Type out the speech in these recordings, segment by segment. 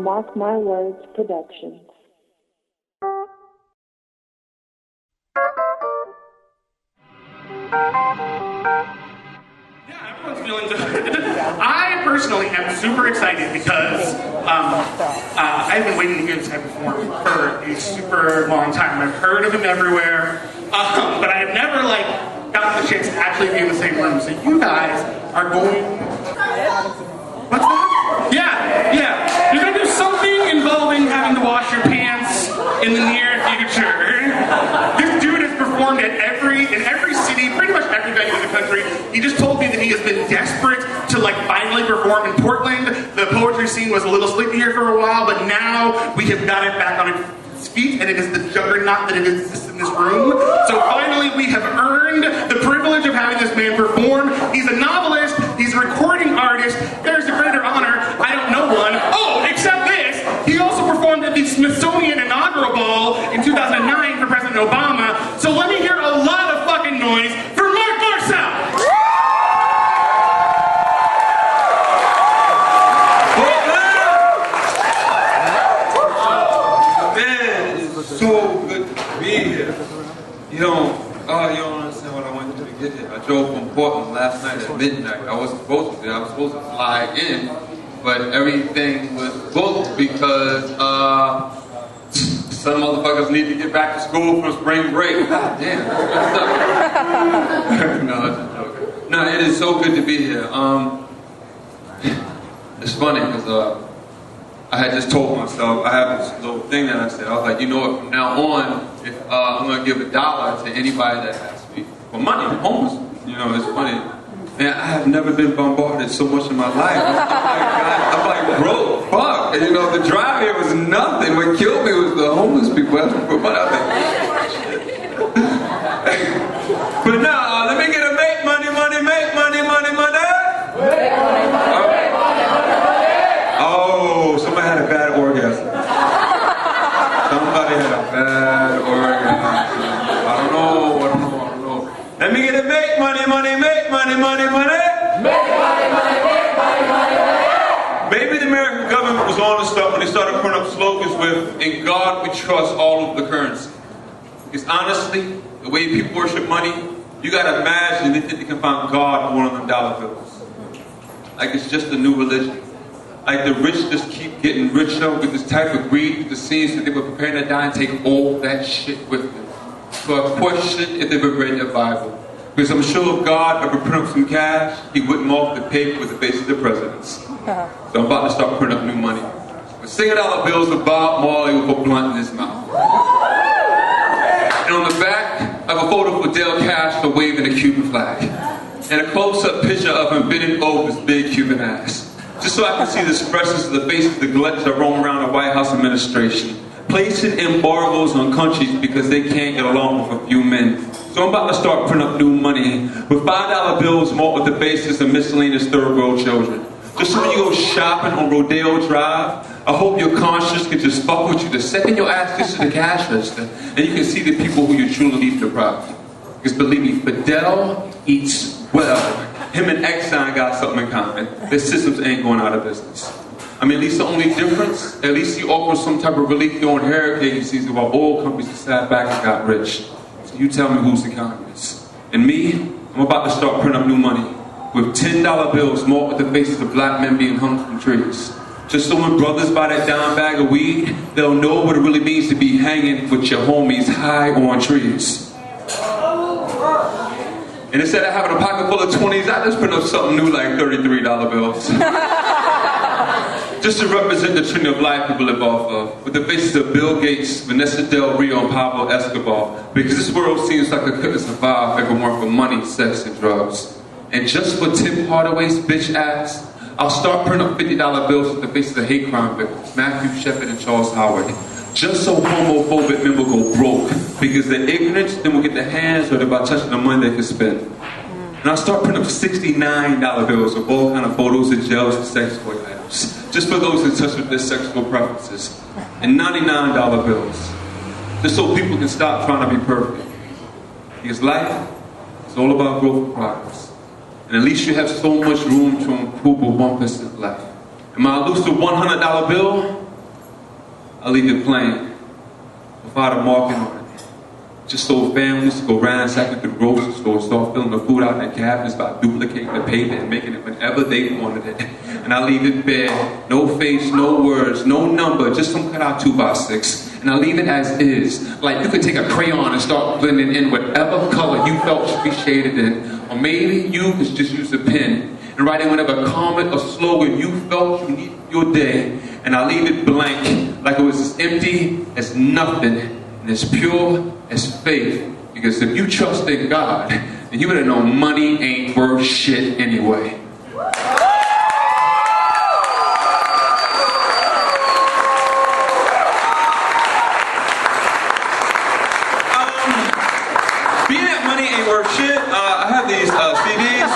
Marc Marcel Productions. Yeah, everyone's feeling good. I personally am super excited because I've been waiting to hear this guy perform for a super long time. I've heard of him everywhere, but I have never gotten the chance to actually be in the same room. So you guys are going. What's that? Yeah. You're gonna do something involving having to wash your pants in the near future. This dude has performed in every city, pretty much every venue in the country. He just told me that he has been desperate to finally perform in Portland. The poetry scene was a little sleepy here for a while, but now we have got it back on its feet, and it is the juggernaut that it exists in this room. So finally, we have earned the privilege of having this man perform. He's a novelist. He's a recording artist. There's a greater honor. I don't know one. Oh, except this. He also performed at the Smithsonian Inaugural Ball in 2009 for President Obama. So let me hear a lot of fucking noise for Marc Marcel. Man, it's so good to be here. You don't understand what I went through to get here. I drove from Portland last night at midnight. I wasn't supposed to. I was supposed to fly in, but everything was booked because some motherfuckers need to get back to school from spring break. God damn. No, it's a joke. No, it is so good to be here. It's funny because I had just told myself, I have this little thing that I said. I was like, you know what, from now on, if I'm going to give $1 to anybody that asks me for money, I'm homeless. You know, it's funny. Man, I have never been bombarded so much in my life. I'm like, bro, fuck. And, the drive here was nothing. What killed me was the homeless people asking for money. I was like, but now, let me get a make money. Oh, somebody had a bad orgasm. Somebody had a bad orgasm. I don't know. Let me get a make money. Make money. Maybe the American government was on to stuff when they started putting up slogans with, "In God we trust all of the currency." Because honestly, the way people worship money, you gotta imagine they think they can find God in one of them dollar bills. Like it's just a new religion. Like the rich just keep getting richer with this type of greed, the scenes that they were preparing to die and take all that shit with them. So I question if they've ever read their Bible. Because I'm sure if God ever printed up some cash, he wouldn't mark the paper with the faces of the presidents. So I'm about to start printing up new money. With $1 bills of Bob Marley with a blunt in his mouth. And on the back, I have a photo of Fidel Castro waving a Cuban flag. And a close-up picture of him bending over his big Cuban ass. Just so I can see the expressions of the faces of the gluttons that roam around the White House administration. Placing embargoes on countries because they can't get along with a few men. So I'm about to start printing up new money with $5 bills marked with the faces of miscellaneous third world children. Just so when you go shopping on Rodeo Drive, I hope your conscience can just fuck with you the second your ass gets to the cash register, and you can see the people who you truly need to deprive. Because believe me, Fidel eats well. Him and Exxon got something in common. Their systems ain't going out of business. I mean, at least the only difference, at least he offers some type of relief during hurricane season while oil companies just sat back and got rich. So you tell me who's the communist. And me, I'm about to start printing up new money with $10 bills marked with the faces of black men being hung from trees. Just so when brothers buy that dime bag of weed, they'll know what it really means to be hanging with your homies high on trees. And instead of having a pocket full of 20s, I just print up something new like $33 bills. Just to represent the trend of life people live off of, with the faces of Bill Gates, Vanessa Del Rio, and Pablo Escobar. Because this world seems like it couldn't survive if it weren't for money, sex, and drugs. And just for Tim Hardaway's bitch ass, I'll start printing up $50 bills with the faces of hate crime victims, Matthew Shepard and Charles Howard. Just so homophobic men will go broke. Because they're ignorant, then will get their hands or they're about touching the money they can spend. And I'll start printing up $69 bills with all kind of photos of jails and sex toy items. Just for those in touch with their sexual preferences. And $99 bills. Just so people can stop trying to be perfect. Because life is all about growth and progress. And at least you have so much room to improve with 1% left. And when I lose the $100 bill, I leave it plain, without a marking on it. Just so families go ransacking the grocery store, start filling the food out in the cabinets by duplicating the paper and making it whenever they wanted it. And I leave it bare, no face, no words, no number, just some cut out 2x6. And I leave it as is. Like you could take a crayon and start blending in whatever color you felt should be shaded in. Or maybe you could just use a pen and write in whatever comment or slogan you felt you needed your day. And I leave it blank, like it was as empty as nothing and as pure as faith. Because if you trust in God, then you would have known money ain't worth shit anyway. Being that money ain't worth shit, I have these CDs.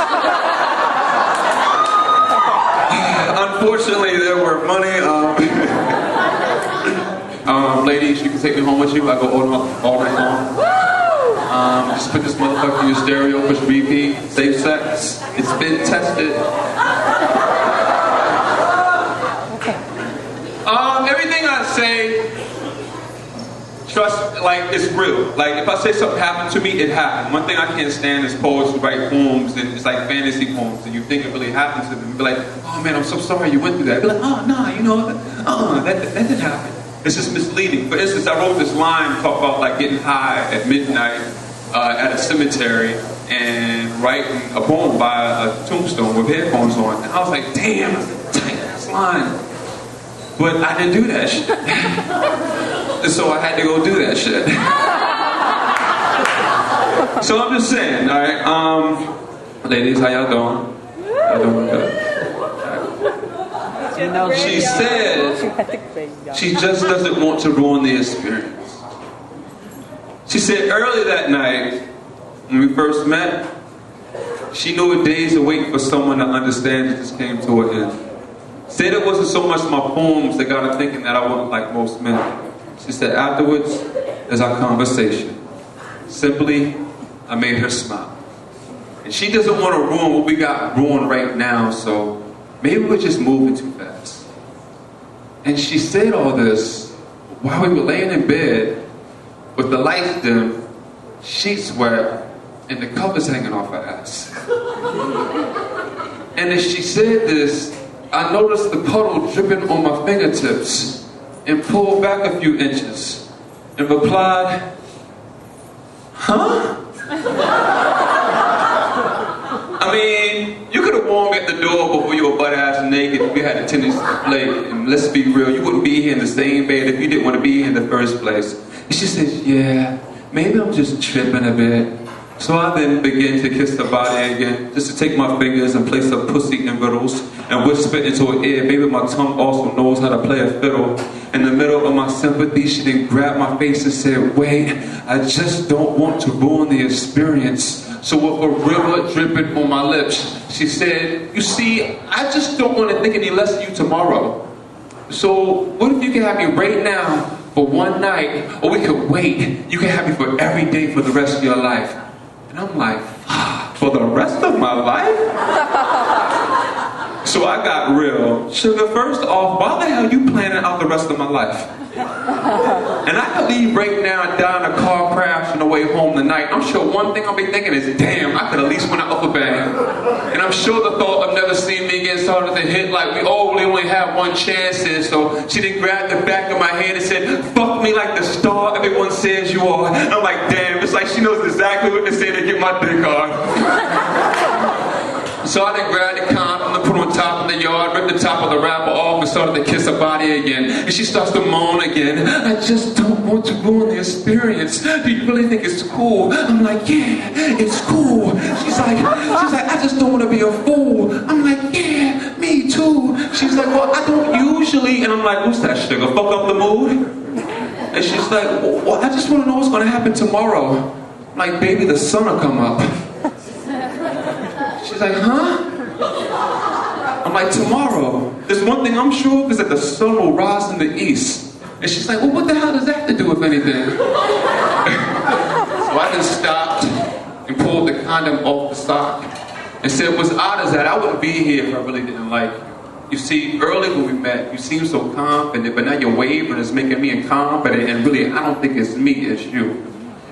Unfortunately, there were money. Ladies, you can take me home with you. I go all night long. Just put this motherfucker in your stereo, push repeat, safe sex. It's been tested. Everything I say, trust, like, it's real. Like, if I say something happened to me, it happened. One thing I can't stand is poets who write poems, and it's like fantasy poems, and you think it really happened to them. And be like, oh man, I'm so sorry you went through that. Be like, oh, nah, you know, that didn't happen. It's just misleading. For instance, I wrote this line talk about like getting high at midnight at a cemetery and writing a poem by a tombstone with headphones on. And I was like, damn, that's a tight ass line. But I didn't do that shit. And so I had to go do that shit. So I'm just saying, alright, ladies, how y'all doing? Y'all doing good? She said she just doesn't want to ruin the experience. She said earlier that night, when we first met, she knew a days of waiting for someone to understand it just came to an end. Said it wasn't so much my poems that got her thinking that I wasn't like most men. She said afterwards, there's our conversation. Simply, I made her smile. And she doesn't want to ruin what we got ruined right now, so maybe we're just moving too fast. And she said all this while we were laying in bed with the lights dim, sheets wet, and the covers hanging off her ass. And as she said this, I noticed the puddle dripping on my fingertips and pulled back a few inches and replied, huh? I mean, you could have warned me at the door before you were butt-ass naked if you had a tendency to play. And let's be real, you wouldn't be here in the same bed if you didn't want to be here in the first place. And she says, yeah, maybe I'm just tripping a bit. So I then began to kiss her body again, just to take my fingers and place her pussy in riddles and whisper into her ear. Maybe my tongue also knows how to play a fiddle. In the middle of my sympathy, she then grabbed my face and said, wait, I just don't want to ruin the experience. So with a river dripping on my lips, she said, you see, I just don't want to think any less of you tomorrow. So what if you can have me right now for one night, or we could wait. You can have me for every day for the rest of your life. And I'm like, for the rest of my life? So I got real. Sugar, first off, why the hell are you planning out the rest of my life? And I could leave right now and die in a car crash on the way home tonight. I'm sure one thing I'll be thinking is, damn, I could at least win an upper bang. And I'm sure the thought of never seeing me again started to hit like we only have one chance here. So she then grabbed the back of my hand and said, fuck me like the star everyone says you are. And I'm like, damn, it's like she knows exactly what to say to get my dick hard. So I then grabbed the condom and put on top of the yard, ripped the top of the wrapper off and started to kiss her body again. And she starts to moan again. I just don't want to ruin the experience. Do you really think it's cool? I'm like, yeah, it's cool. She's like, I just don't want to be a fool. I'm like, yeah, me too. She's like, well, I don't usually. And I'm like, what's that, sugar? Fuck up the mood? And she's like, well, I just want to know what's going to happen tomorrow. I'm like, baby, the sun will come up. She's like, huh? I'm like, tomorrow. There's one thing I'm sure of is that the sun will rise in the east. And she's like, well, what the hell does that have to do with anything? So I just stopped and pulled the condom off the sock and said, what's odd is that I wouldn't be here if I really didn't like you. You see, early when we met, you seemed so confident, but now your wavering is making me incompetent, and really, I don't think it's me, it's you.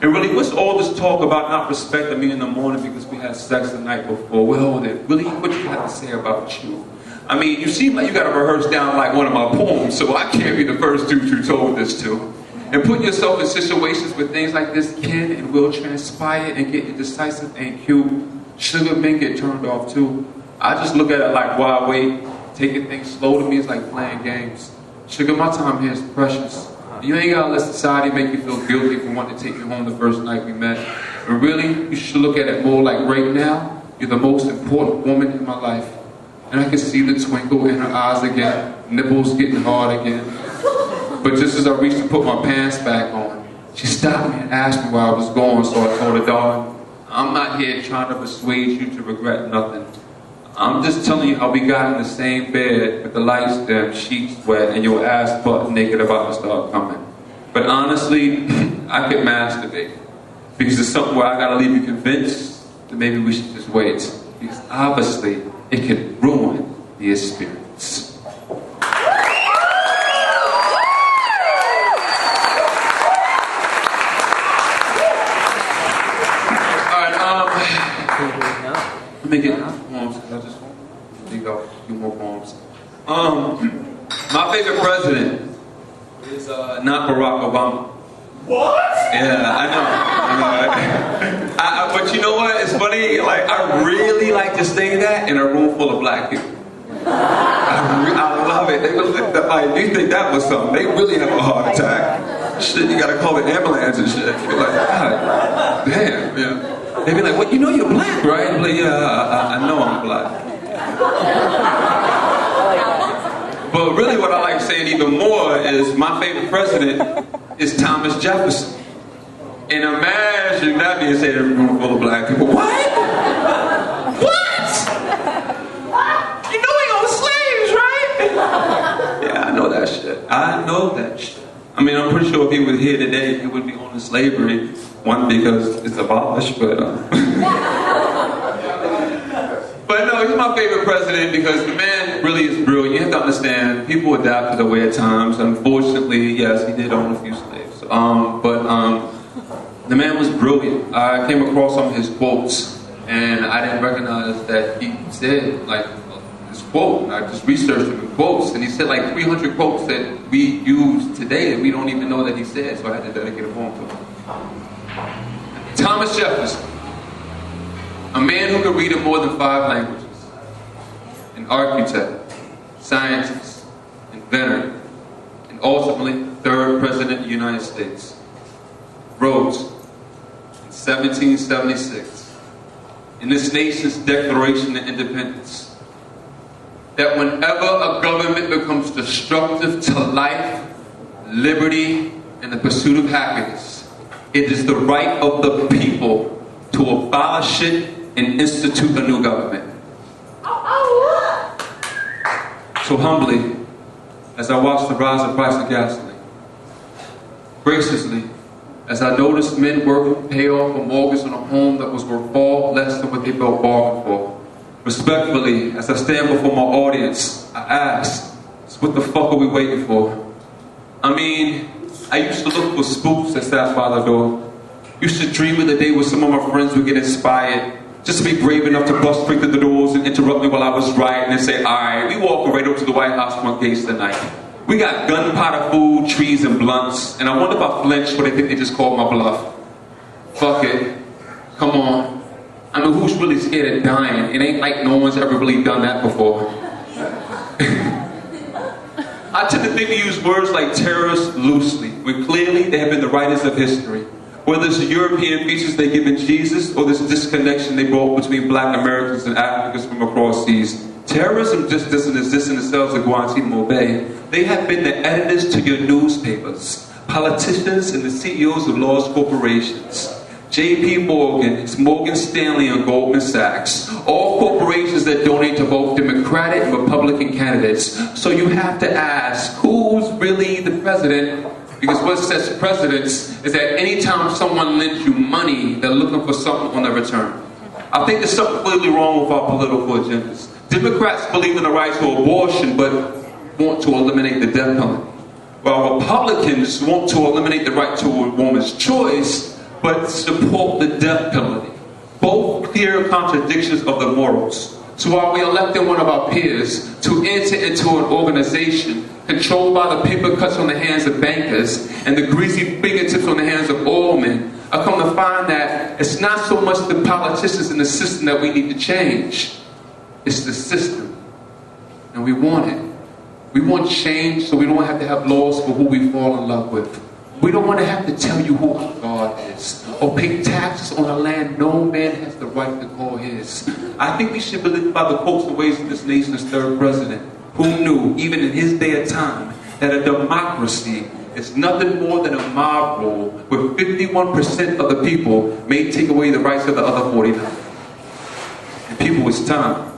And really, what's all this talk about not respecting me in the morning because we had sex the night before? Well, then, really, what do you have to say about you? I mean, you seem like you got to rehearse down like one of my poems, so I can't be the first dude you told this to. And putting yourself in situations where things like this can and will transpire and get indecisive ain't cute. Sugar men get turned off too. I just look at it like, why wait? Taking things slow to me is like playing games. Sugar, my time here is precious. You ain't gotta let society make you feel guilty for wanting to take you home the first night we met. And really, you should look at it more like right now, you're the most important woman in my life. And I can see the twinkle in her eyes again, nipples getting hard again. But just as I reached to put my pants back on, she stopped me and asked me where I was going, so I told her, darling, I'm not here trying to persuade you to regret nothing. I'm just telling you how we got in the same bed with the lights dim, sheets wet, and your ass butt naked about to start coming. But honestly, I could masturbate. Because it's something where I gotta leave you convinced that maybe we should just wait. Because obviously, it can ruin the experience. Let me get poems, because I just want to think of a few more poems. My favorite president is not Barack Obama. What? Yeah, I know. But you know what? It's funny. Like, I really like to say that in a room full of black people. I love it. They like, you think that was something? They really have a heart attack. Shit, you gotta call the ambulance and shit. You're like, God, damn, yeah. They be like, well, you know you're black, right? I'm like, yeah, I know I'm black. But really what I like saying even more is my favorite president is Thomas Jefferson. And imagine that being said in a room full of black people. What? What? You know he owned slaves, right? Yeah, I know that shit. I know that shit. I mean, I'm pretty sure if he was here today, he would be owning slavery. One, because it's abolished, but but no, he's my favorite president because the man really is brilliant. You have to understand, people adapt to the way at times. Unfortunately, yes, he did own a few slaves. But the man was brilliant. I came across some of his quotes, and I didn't recognize that he said, like, this quote. I just researched him in quotes, and he said like 300 quotes that we use today that we don't even know that he said, so I had to dedicate a poem to him. Thomas Jefferson, a man who could read in more than 5 languages, an architect, scientist, inventor, and ultimately 3rd President of the United States, wrote in 1776 in this nation's Declaration of Independence that whenever a government becomes destructive to life, liberty, and the pursuit of happiness, it is the right of the people to abolish it and institute a new government. So humbly, as I watched the rise of price of gasoline, graciously, as I noticed men working to pay off a mortgage on a home that was worth far less than what they built bargain for, respectfully, as I stand before my audience, I ask, so what the fuck are we waiting for? I mean, I used to look for spooks that sat by the door. Used to dream of the day where some of my friends would get inspired, just to be brave enough to bust through the doors and interrupt me while I was writing and say, alright, we walking right up to the White House front gates tonight. We got gunpowder food, trees, and blunts, and I wonder if I flinch or they think they just called my bluff. Fuck it. Come on. I mean, who's really scared of dying? It ain't like no one's ever really done that before. I tend to think we use words like terrorist loosely, when clearly they have been the writers of history. Whether it's the European features they give in Jesus, or this disconnection they brought between black Americans and Africans from across seas. Terrorism just doesn't exist in the cells of Guantanamo Bay. They have been the editors to your newspapers, politicians and the CEOs of large corporations. J.P. Morgan, Morgan Stanley, and Goldman Sachs. All corporations that donate to both Democratic and Republican candidates. So you have to ask, who's really the president? Because what sets precedence is that anytime someone lends you money, they're looking for something on the return. I think there's something clearly wrong with our political agendas. Democrats believe in the right to abortion, but want to eliminate the death penalty. While Republicans want to eliminate the right to a woman's choice, but support the death penalty. Both clear contradictions of the morals. So while we elected one of our peers to enter into an organization controlled by the paper cuts on the hands of bankers and the greasy fingertips on the hands of oil men, I come to find that it's not so much the politicians in the system that we need to change. It's the system. And we want it. We want change so we don't have to have laws for who we fall in love with. We don't want to have to tell you who our God is, or pay taxes on a land no man has the right to call his. I think we should believe by the hopes and ways of this nation's third president, who knew, even in his day of time, that a democracy is nothing more than a mob rule where 51% of the people may take away the rights of the other 49. And people, it's time.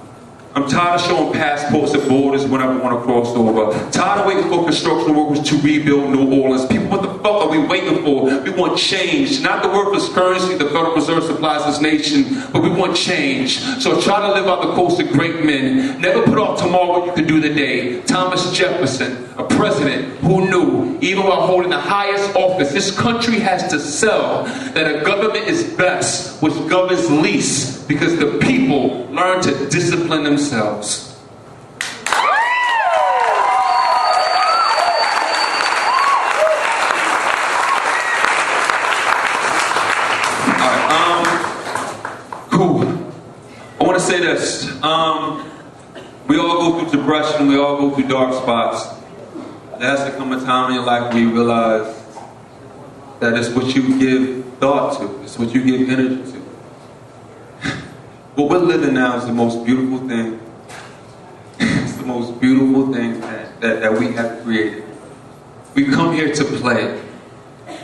I'm tired of showing passports at borders whenever I want to cross over. Tired of waiting for construction workers to rebuild New Orleans. People, what the fuck are we waiting for? We want change. Not the worthless currency the Federal Reserve supplies this nation, but we want change. So try to live out the coast of great men. Never put off tomorrow what you can do today. Thomas Jefferson, a president who knew, even while holding the highest office, this country has to sell that a government is best which governs least, because the people learn to discipline themselves. Cool. I want to say this. We all go through depression. We all go through dark spots. There has to come a time in your life where you realize that it's what you give thought to. It's what you give energy to. What we're living now is the most beautiful thing. It's the most beautiful thing that we have created. We come here to play.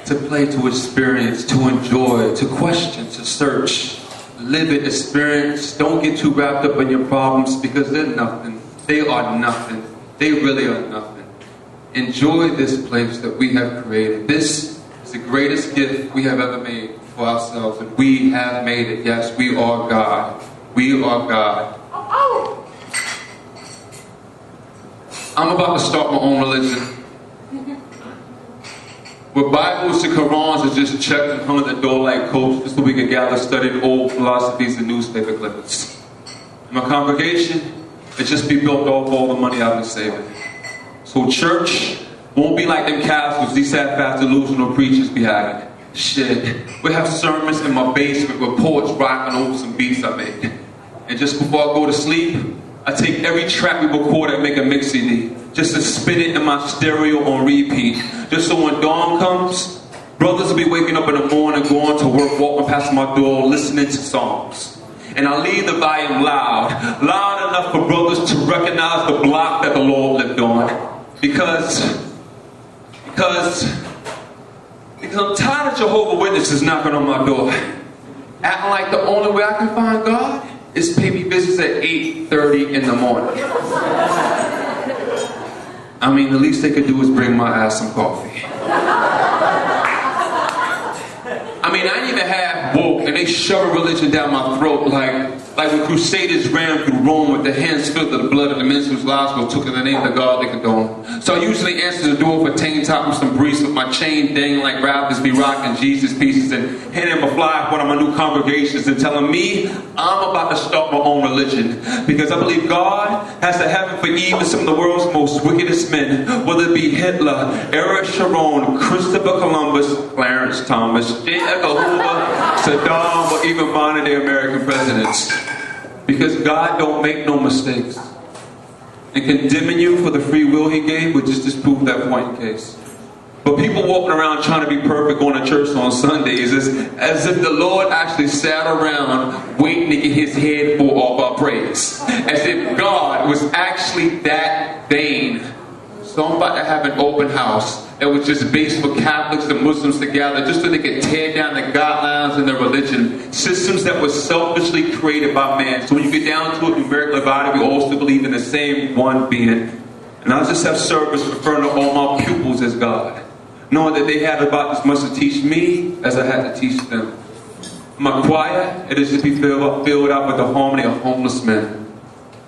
To play, to experience, to enjoy, to question, to search. Live it, experience. Don't get too wrapped up in your problems, because they're nothing. They are nothing. They really are nothing. Enjoy this place that we have created. This is the greatest gift we have ever made for ourselves, and we have made it. Yes, we are God. We are God. I'm about to start my own religion. Where Bibles and Qurans are just checked and hung at the door like coats, just so we can gather studied old philosophies and newspaper clippings. My congregation, it just be built off all the money I've been saving. So church won't be like them castles these sad-fast delusional preachers be having. Shit, we have sermons in my basement with poets rocking over some beats I made. And just before I go to sleep, I take every track we record and make a mix CD, just to spin it in my stereo on repeat. Just so when dawn comes, brothers will be waking up in the morning, going to work, walking past my door, listening to songs. And I leave the volume loud enough for brothers to recognize the block that the Lord lived on. Because I'm tired of Jehovah's Witnesses knocking on my door, acting like the only way I can find God is pay me visits at 8:30 in the morning. I mean, the least they could do is bring my ass some coffee. I mean, I ain't even half woke, and they shove a religion down my throat like when crusaders ran through Rome with their hands filled with the blood of the men whose lives were took in the name of the God they condone. So I usually answer the door for tank top and some briefs with my chain dangling like rappers be rocking Jesus pieces, and handing them a flyer for one of my new congregations and telling me I'm about to start my own religion, because I believe God has a heaven for even some of the world's most wickedest men, whether it be Hitler, Eric Sharon, Christopher Columbus, Clarence Thomas, J. Edgar Hoover, Saddam, or even modern day American presidents. Because God don't make no mistakes. And condemning you for the free will he gave would just disprove that point in case. But people walking around trying to be perfect going to church on Sundays is as if the Lord actually sat around waiting to get his head full of our praise. As if God was actually that vain. So I'm about to have an open house that was just based for Catholics and Muslims together, just so they could tear down the guidelines in their religion, systems that were selfishly created by man. So when you get down to it, numerically divided, we all still believe in the same one being. And I'll just have service referring to all my pupils as God, knowing that they had about as much to teach me as I had to teach them. My choir, it is to be filled out with the harmony of homeless men.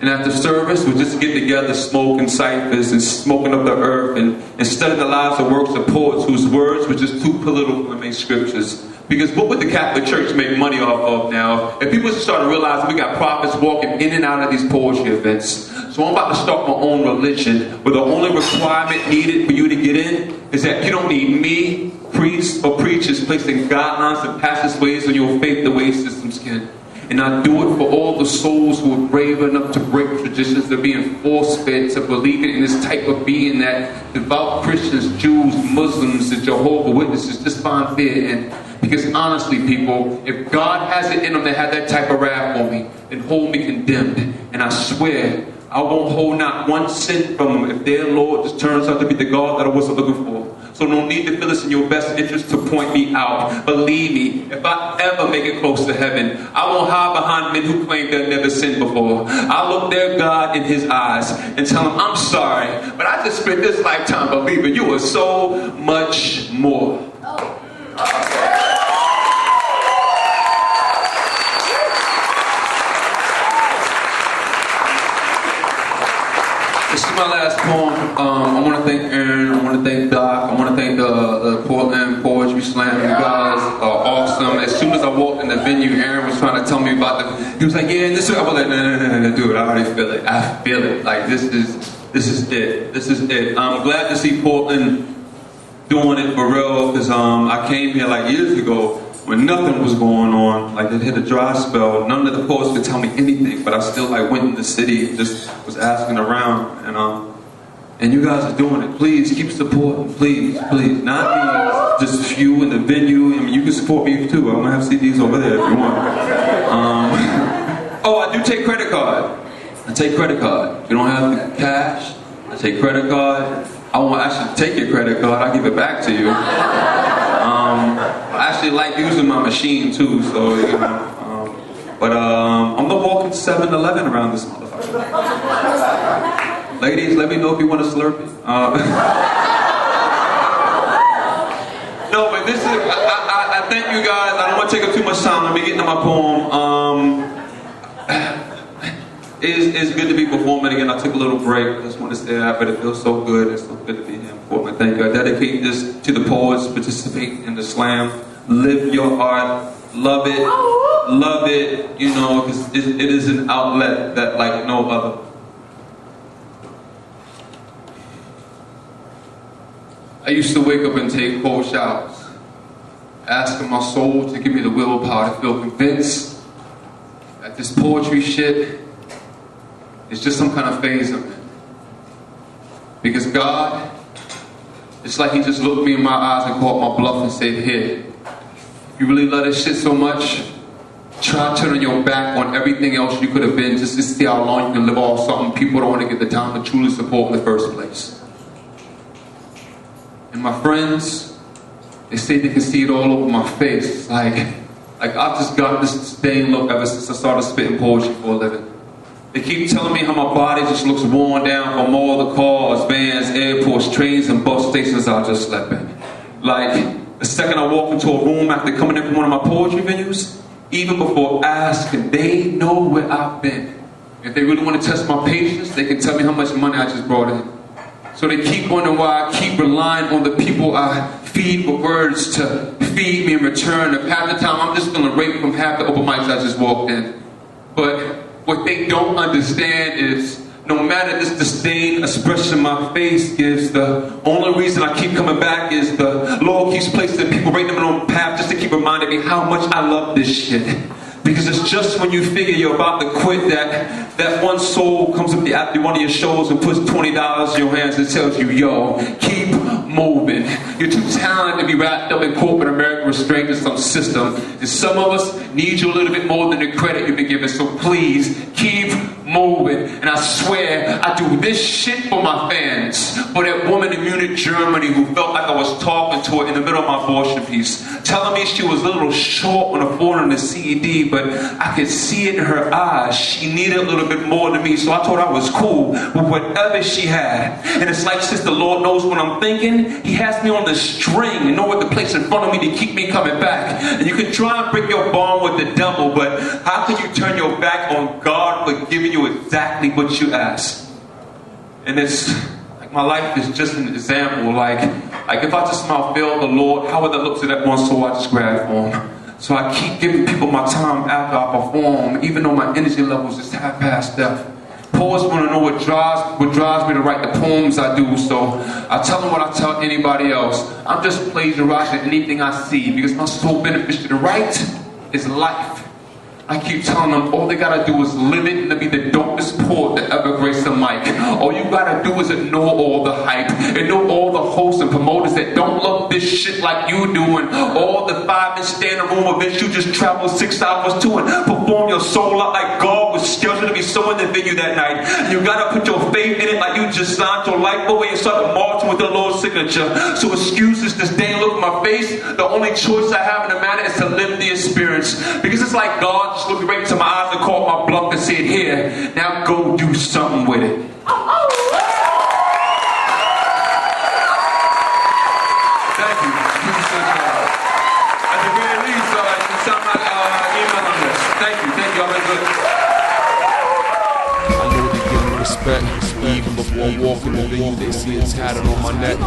And after service, we'll just get together, smoking ciphers and smoking up the earth and studying the lives and works of poets whose words were just too political to make scriptures. Because what would the Catholic Church make money off of now? If people start to realize we got prophets walking in and out of these poetry events. So I'm about to start my own religion where the only requirement needed for you to get in is that you don't need me, priests, or preachers placing guidelines and passageways on your faith the way systems can. And I do it for all the souls who are brave enough to break traditions that are being force-fed to believe in this type of being that devout Christians, Jews, Muslims, and Jehovah's Witnesses just find fear in. Because honestly, people, if God has it in them to have that type of wrath on me, then hold me condemned. And I swear, I won't hold not one sin from them if their Lord just turns out to be the God that I wasn't looking for. So no need to feel it's in your best interest to point me out. Believe me, if I ever make it close to heaven, I won't hide behind men who claim they've never sinned before. I'll look their God in his eyes and tell him, I'm sorry, but I just spent this lifetime believing you were so much more. This is my last poem. I want to thank Aaron, I want to thank Doc, I want to thank the Portland Poetry Slam. You guys are awesome. As soon as I walked in the venue, Aaron was trying to tell me about he was like, yeah, this is, I was like, no, dude, I already feel it. I feel it. Like, this is it. This is it. I'm glad to see Portland doing it for real, because I came here like years ago when nothing was going on. Like, it hit a dry spell. None of the poets could tell me anything, but I still like went in the city and just was asking around. And you guys are doing it. Please keep supporting. Please. Not me, just you in the venue. I mean, you can support me too. I'm gonna have CDs over there if you want. Oh, I do take credit card. I take credit card. If you don't have the cash, I take credit card. I won't actually take your credit card. I'll give it back to you. I actually like using my machine too, so you know. But I'm the walking 7-Eleven around this motherfucker. Ladies, let me know if you want to slurp it. No, but this is. I thank you guys. I don't want to take up too much time. Let me get into my poem. It's good to be performing again. I took a little break. I just want to say that, but it feels so good. It's so good to be here in Portland. Thank you. I dedicate this to the poets participating in the slam. Live your art. Love it. You know, because it is an outlet that like no other. I used to wake up and take cold showers, asking my soul to give me the willpower to feel convinced that this poetry shit is just some kind of phase of it. Because God, it's like he just looked me in my eyes and caught my bluff and said, here, you really love this shit so much, try turning your back on everything else you could have been just to see how long you can live off something people don't want to get the time to truly support in the first place. And my friends, they say they can see it all over my face. Like I've just got this disdain look ever since I started spitting poetry for a living. They keep telling me how my body just looks worn down from all the cars, vans, airports, trains, and bus stations I just slept in. Like, the second I walk into a room after coming in from one of my poetry venues, even before asking, they know where I've been. If they really want to test my patience, they can tell me how much money I just brought in. So they keep wondering why I keep relying on the people I feed with words to feed me in return. If half the time I'm just feeling raped from half the open mics I just walked in. But what they don't understand is no matter this disdain expression my face gives, the only reason I keep coming back is the Lord keeps placing people right in my own path just to keep reminding me how much I love this shit. Because it's just when you figure you're about to quit that one soul comes up after one of your shows and puts $20 in your hands and tells you, yo, keep moving. You're too talented to be wrapped up in corporate American restraint in some system. And some of us need you a little bit more than the credit you've been given. So please, keep moving. And I swear, I do this shit for my fans. For that woman in Munich, Germany who felt like I was talking to her in the middle of my abortion piece. Telling me she was a little short on affording the CED, but I could see it in her eyes. She needed a little bit more than me, so I told her I was cool with whatever she had. And it's like, since the Lord knows what I'm thinking, he has me on the string and know what to place in front of me to keep me coming back. And you can try and break your bond with the devil, but how can you turn your back on God for giving you do exactly what you ask. And it's like my life is just an example. Like if I just somehow fail the Lord, how would that look to that one soul I just grabbed for him? So I keep giving people my time after I perform, even though my energy levels just half past death. Poets want to know what drives me to write the poems I do, so I tell them what I tell anybody else. I'm just plagiarizing anything I see, because my sole beneficiary to write is life. I keep telling them all they gotta do is live it and to be the dopest poet that ever graced the mic. All you gotta do is ignore all the hype, ignore all the hosts and promoters that don't love this shit like you do, and all the 5-inch standing room events you just travel 6 hours to and perform your soul out like God was scheduled to be so in the venue that night. You gotta put your faith in it like you just signed your life away and started marching with the Lord's signature. So excuses, disdain, look at my face. The only choice I have in the matter is to live the experience, because it's like God just looked right into my eyes and called my bluff and said, here, now go do something with it. Thank you. At the very least, you sound like email on this. Thank you, y'all been good. I know they give me respect, even before walking the venue, they see it's tatted on my neck.